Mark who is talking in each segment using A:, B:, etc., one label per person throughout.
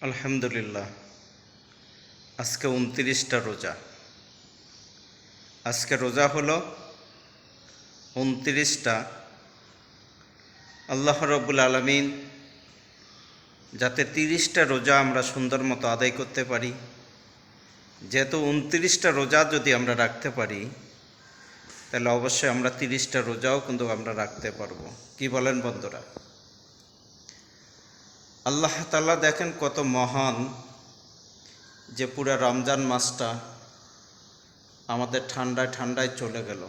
A: আলহামদুলিল্লাহ। আজকে ২৯টা রোজা। আজকে রোজা হলো ২৯টা। আল্লাহ রব্বুল আলামিন যাতে ৩০টা রোজা আমরা সুন্দর মতো আদায় করতে পারি, যেহেতু ২৯টা রোজা যদি আমরা রাখতে পারি তাহলে অবশ্যই আমরা ৩০টা রোজাও কিন্তু আমরা রাখতে পারবো। কি বলেন বন্ধুরা? আল্লাহ তাআলা দেখেন কত মহান, যে পুরো রমজান মাসটা আমাদের ঠান্ডায় ঠান্ডায় চলে গেল,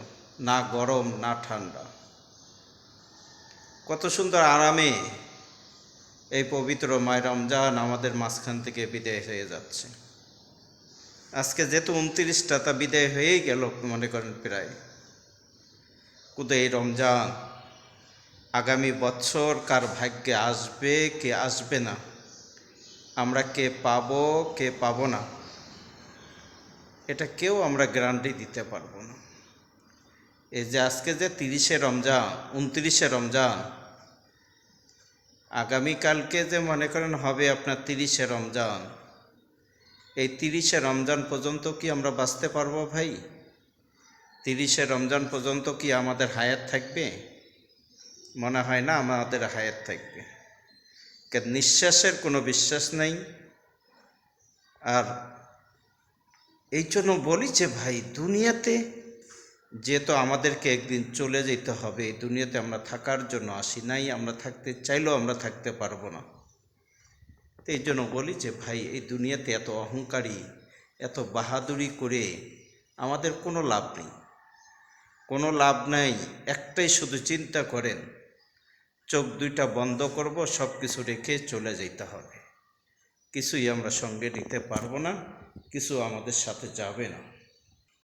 A: না গরম না ঠান্ডা। কত সুন্দর আরামে এই পবিত্র মায় রমজান আমাদের মাঝখান থেকে বিদায় হয়ে যাচ্ছে। আজকে যেহেতু ২৯টা, তা বিদায় হয়েই গেল মনে করেন প্রায়। কিন্তু এই রমজান আগামী বছর কার ভাগ্যে আসবে কে আসবে না, আমরা কে পাবো কে পাবো না, এটা কেউ আমরা গ্যারান্টি দিতে পারবো না। এই যে আজকে যে ৩০শে রমজান, ২৯শে রমজান, আগামীকালকে যে মনে করেন হবে আপনার ৩০শে রমজান, এই ৩০শে রমজান পর্যন্ত কি আমরা বাঁচতে পারবো ভাই? ৩০শে রমজান পর্যন্ত কি আমাদের হায়াত থাকবে? মনে হয় না আমাদের হায়াত থাকবে। নিঃশ্বাসের কোনো বিশ্বাস নেই। আর এই জন্য বলি যে ভাই, দুনিয়াতে যেহেতু আমাদেরকে একদিন চলে যেতে হবে, এই দুনিয়াতে আমরা থাকার জন্য আসি নাই, আমরা থাকতে চাইলেও আমরা থাকতে পারবো না। তো এই জন্য বলি যে ভাই, এই দুনিয়াতে এত অহংকারী, এত বাহাদুরি করে আমাদের কোনো লাভ নেই, কোনো লাভ নাই। একটাই শুধু চিন্তা করেন, চোখ দুইটা বন্ধ করব, সব কিছু রেখে চলে যেতে হবে। কিছুই আমরা সঙ্গে নিতে পারবো না, কিছু আমাদের সাথে যাবে না।